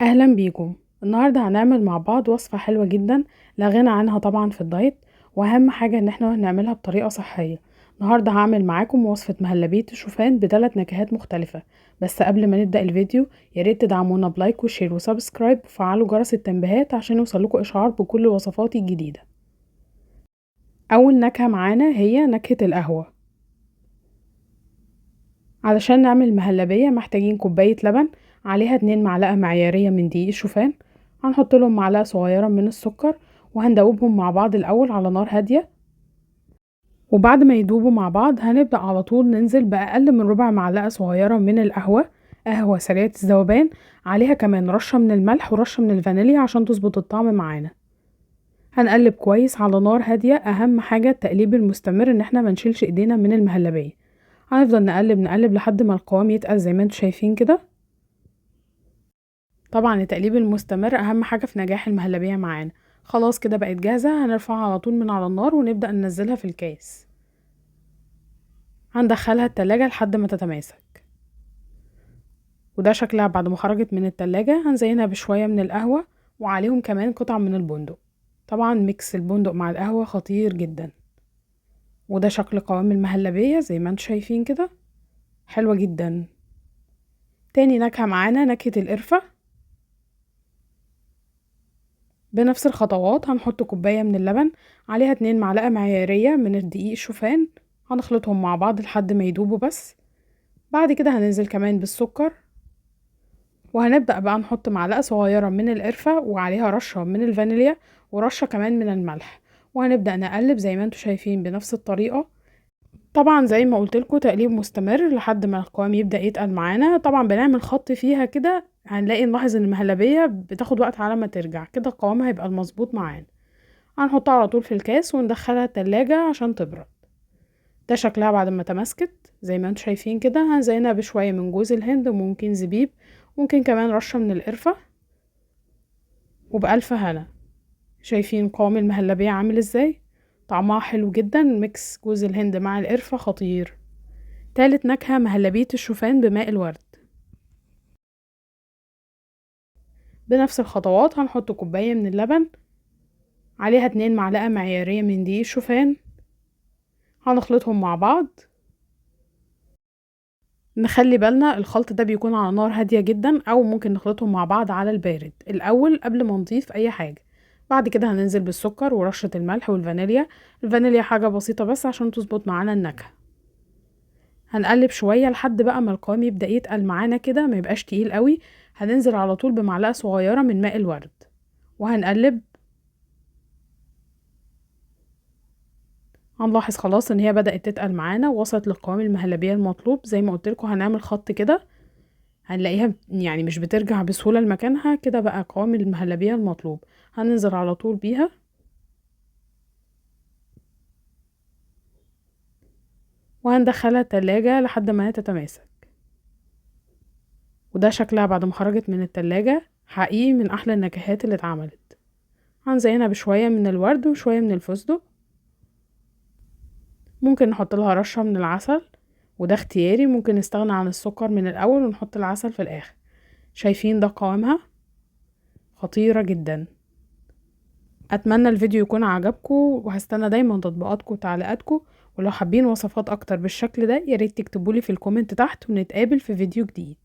اهلا بيكم. النهارده هنعمل مع بعض وصفة حلوة جدا، لا غنى عنها طبعا في الدايت، واهم حاجة ان احنا نعملها بطريقة صحية. النهارده هعمل معاكم وصفة مهلبية الشوفان ب3 نكهات مختلفة. بس قبل ما نبدأ الفيديو ياريت تدعمونا بلايك وشير وسبسكرايب وفعلوا جرس التنبيهات عشان يوصلكوا اشعار بكل وصفاتي الجديدة. اول نكهة معانا هي نكهة القهوة. علشان نعمل مهلبية محتاجين كوباية لبن، عليها 2 معلقة معيارية من دقيق الشوفان، هنحط لهم معلقة صغيرة من السكر، وهندوبهم مع بعض الأول على نار هادية. وبعد ما يدوبوا مع بعض هنبدأ على طول ننزل بأقل من ربع معلقة صغيرة من القهوة، قهوة سريعة الذوبان، عليها كمان رشة من الملح ورشة من الفانيليا عشان تظبط الطعم معانا. هنقلب كويس على نار هادية، أهم حاجة التقليب المستمر ان احنا منشيلش ايدينا من المهلبية. هنفضل نقلب نقلب لحد ما القوام يتقل زي ما انتوا شايفين كده. طبعا التقليب المستمر اهم حاجة في نجاح المهلبية معانا. خلاص كده بقت جاهزة، هنرفعها على طول من على النار ونبدأ ننزلها في الكيس. هندخلها التلاجة لحد ما تتماسك. وده شكلها بعد ما خرجت من التلاجة. هنزينها بشوية من القهوة وعليهم كمان قطع من البندق. طبعا ميكس البندق مع القهوة خطير جدا. وده شكل قوام المهلبية زي ما انتوا شايفين كده، حلوة جدا. تاني نكهة معانا نكهة القرفة. بنفس الخطوات هنحط كوباية من اللبن، عليها 2 معلقة معيارية من الدقيق الشوفان، هنخلطهم مع بعض لحد ما يدوبوا بس. بعد كده هننزل كمان بالسكر، وهنبدأ بقى نحط معلقة صغيرة من القرفة وعليها رشة من الفانيليا ورشة كمان من الملح، وهنبدأ نقلب زي ما انتوا شايفين بنفس الطريقة. طبعا زي ما قلتلكوا تقليب مستمر لحد ما القوام يبدأ يتقل معانا. طبعا بنعمل خط فيها كده، هنلاقي نلاحظ ان المهلبية بتاخد وقت على ما ترجع كده، قوامها هيبقى المظبوط معانا. هنحطها على طول في الكاس وندخلها التلاجة عشان تبرد. ده شكلها بعد ما تماسكت زي ما انتوا شايفين كده. هنزينها بشوية من جوز الهند وممكن زبيب، ممكن كمان رشة من القرفة، وبألف هنا. شايفين قوام المهلبية عامل ازاي؟ طعمها حلو جدا، ميكس جوز الهند مع القرفة خطير. تالت نكهة مهلبية الشوفان بماء الورد. بنفس الخطوات هنحط كوباية من اللبن، عليها 2 معلقة معيارية من دقيق الشوفان، هنخلطهم مع بعض. نخلي بالنا الخلط ده بيكون على نار هادية جدا، او ممكن نخلطهم مع بعض على البارد الاول قبل ما نضيف اي حاجة. بعد كده هننزل بالسكر ورشة الملح والفانيليا. الفانيليا حاجة بسيطة بس عشان تظبط معانا النكهة. هنقلب شوية لحد بقى ما القوام يبدأ يتقل معانا كده، ما يبقاش تقيل قوي. هننزل على طول بمعلقة صغيرة من ماء الورد وهنقلب. هنلاحظ خلاص ان هي بدأت تتقل معانا ووصلت للقوام المهلبية المطلوب. زي ما قلت لكم هنعمل خط كده، هنلاقيها يعني مش بترجع بسهولة لمكانها كده، بقى قوام المهلبية المطلوب. هننزل على طول بيها وهندخلها التلاجة لحد ما هي تتماسك. وده شكلها بعد ما خرجت من التلاجة، حقيقي من احلى النكهات اللي اتعملت. هنزينها بشوية من الورد وشوية من الفستق، ممكن نحط لها رشة من العسل، وده اختياري. ممكن نستغنى عن السكر من الاول ونحط العسل في الاخر. شايفين ده قوامها خطيرة جدا. اتمنى الفيديو يكون عجبكم، وهستنى دايما تطبيقاتكم وتعليقاتكم. ولو حابين وصفات اكتر بالشكل ده ياريت تكتبولي في الكومنت تحت، ونتقابل في فيديو جديد.